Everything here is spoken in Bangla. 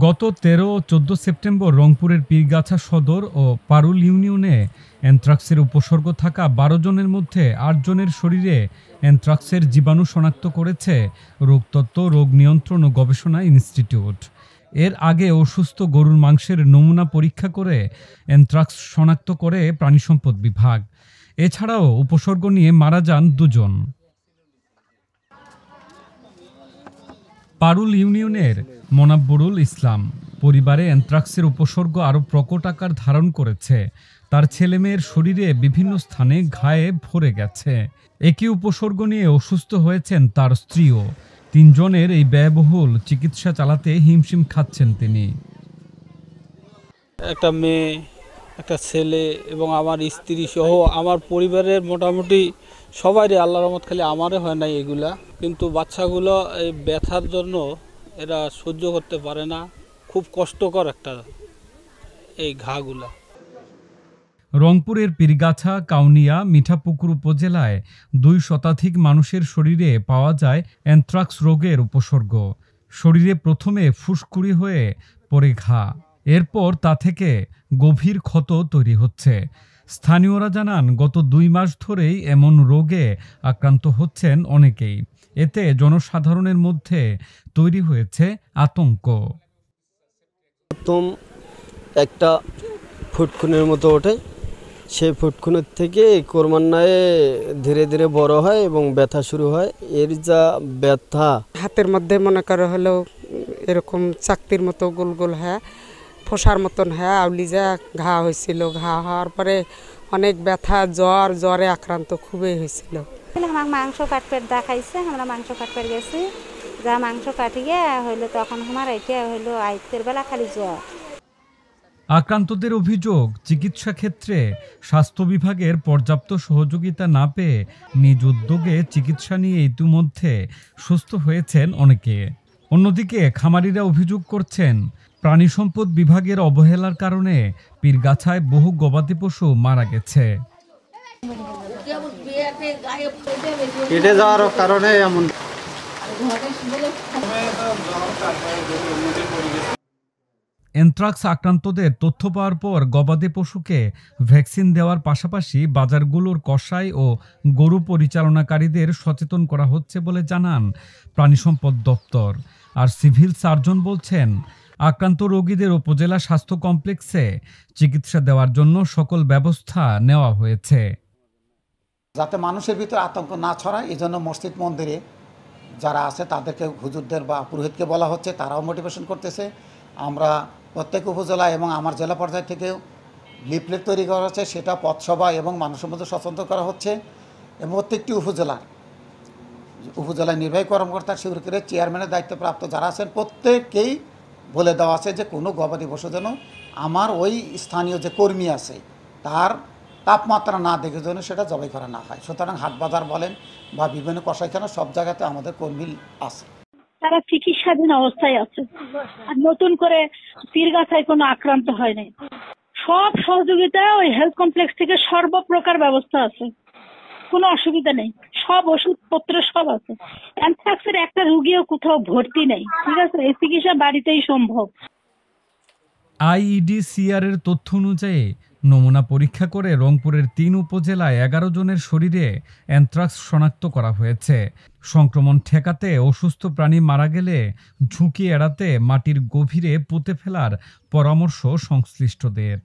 গত ১৩ ও ১৪ সেপ্টেম্বর রংপুরের পীরগাছা সদর ও পারুল ইউনিয়নে অ্যানথ্রাক্সের উপসর্গ থাকা ১২ জনের মধ্যে ৮ জনের শরীরে অ্যানথ্রাক্সের জীবাণু শনাক্ত করেছে রোগতত্ত্ব, রোগ নিয়ন্ত্রণ ও গবেষণা ইনস্টিটিউট। এর আগে অসুস্থ গরুর মাংসের নমুনা পরীক্ষা করে অ্যানথ্রাক্স শনাক্ত করে প্রাণিসম্পদ বিভাগ। এছাড়াও উপসর্গ নিয়ে মারা যান ২ জন। পারুল ইউনিয়নের মোনাব্বরুল ইসলাম পরিবারে অ্যানথ্রাক্সের উপসর্গ আরও প্রকট আকার ধারণ করেছে। তার ছেলেমেয়ের শরীরে বিভিন্ন স্থানে ঘায়ে ভরে গেছে। একই উপসর্গ নিয়ে অসুস্থ হয়েছেন তার স্ত্রীও। ৩ জনের এই ব্যয়বহুল চিকিৎসা চালাতে হিমশিম খাচ্ছেন তিনি। একটা মেয়ে, একটা ছেলে এবং আমার স্ত্রী সহ আমার পরিবারের মোটামুটি সবারই আল্লাহর রহমত, খালি আমারও হয় নাই এগুলা। কিন্তু বাচ্চাগুলো এই ব্যথার জন্য এরা সহ্য করতে পারে না, খুব কষ্টকর একটা এই ঘাগুলা। রংপুরের পীরগাছা, কাউনিয়া, মিঠাপুকুর উপজেলায় ২ শতাধিক মানুষের শরীরে পাওয়া যায় অ্যানথ্রাক্স রোগের উপসর্গ। শরীরে প্রথমে ফুসকুড়ি হয়ে পড়ে ঘা, এরপর তা থেকে গভীর ক্ষত তৈরি হচ্ছে। স্থানীয়রা জানান, গত ২ মাস ধরেই এমন রোগে আক্রান্ত হচ্ছেন অনেকেই। এতে জনসাধারণের মধ্যে তৈরি হয়েছে আতঙ্ক। প্রথম একটা ফুটকুনের মতো ওঠে, সেই ফুটকুনের থেকে ক্রমান্বয়ে ধীরে ধীরে বড় হয় এবং ব্যথা শুরু হয়। এর যা ব্যথা, হাতের মধ্যে মনে করো হলো এরকম চাকতির মতো গোল গোল হ্যাঁ, ফোসার মতন হ্যাঁ আউলি যা ঘা হয়েছিল। ঘা হওয়ার পরে অনেক ব্যথা, জ্বরে আক্রান্ত খুবই হয়েছিল। আমার মাংস কাটপেট দেখাইছে, আমরা মাংস কাটপেট গেছি, যা মাংস কাটিয়ে হইলো তখন আমার এটা হইলো আইতের বেলা খালি জ্বর। আক্রান্তদের অভিযোগ, চিকিৎসা ক্ষেত্রে স্বাস্থ্য বিভাগের পর্যাপ্ত সহযোগিতা না পেয়ে নিজ উদ্যোগে চিকিৎসা নিয়ে ইতিমধ্যে সুস্থ হয়েছেন অনেকে। অন্যদিকে খামারিরা অভিযোগ করছেন, প্রাণিসম্পদ বিভাগের অবহেলার কারণে পীরগাছায় বহু গবাদি পশু মারা গেছে। কেটে যাওয়ার কারণে এমন। অ্যানথ্রাক্স আক্রান্তদের তথ্য পাওয়ার পর গবাদি পশুকে ভ্যাকসিন দেওয়ার পাশাপাশি বাজারগুলোর কসাই ও গরু পরিচালনাকারীদের সচেতন করা হচ্ছে বলে জানান প্রাণিসম্পদ দপ্তর। আর সিভিল সার্জন বলছেন, আক্রান্ত রোগীদের উপজেলা স্বাস্থ্য কমপ্লেক্সে চিকিৎসা দেওয়ার জন্য সকল ব্যবস্থা নেওয়া হয়েছে। যাতে মানুষের ভিতরে আতঙ্ক না ছড়ায়, এই জন্য মসজিদ মন্দিরে যারা আছে তাদেরকে, হুজুরদের বা পুরোহিতকে বলা হচ্ছে, তারাও মোটিভেশন করতেছে। আমরা প্রত্যেক উপজেলা এবং আমার জেলা পর্যায় থেকেও লিফলেট তৈরি করা হচ্ছে, সেটা পথসভা এবং মানুষের মধ্যে সচেতন করা হচ্ছে। এবং প্রত্যেকটি উপজেলার নির্বাহী কর্মকর্তা শুরু করে চেয়ারম্যানের দায়িত্বপ্রাপ্ত যারা আছেন প্রত্যেককেই বলে দেওয়া আছে যে কোনো গবাদি পশু যেন আমার ওই স্থানীয় যে কর্মী আছে তার তাপমাত্রা না দেখে যেন সেটা জবাই করা না হয়। সুতরাং হাট বাজার বলেন বা বিভিন্ন কসাইখানা সব জায়গাতে আমাদের কর্মী আছে। তারা চিকিৎসাধীন অবস্থায় আছে, আর নতুন করে পীরগাছায় কোনো আক্রান্ত হয় নাই। সব সহযোগিতা ওই হেলথ কমপ্লেক্স থেকে সর্বপ্রকার ব্যবস্থা আছে, কোনো অসুবিধা নেই। সব ওষুধপত্র সব আছে। অ্যানথ্রাক্সের একটা রোগীও কোথাও ভর্তি নেই, ঠিক আছে? এই চিকিৎসা বাড়িতেই সম্ভব। আইইডিসিআর এর তথ্য অনুযায়ী নমুনা পরীক্ষা করে রংপুরের ৩ উপজেলায় ১১ জনের শরীরে অ্যানথ্রাক্স শনাক্ত করা হয়েছে। সংক্রমণ ঠেকাতে অসুস্থ প্রাণী মারা গেলে ঝুঁকি এড়াতে মাটির গভীরে পুঁতে ফেলার পরামর্শ সংশ্লিষ্টদের।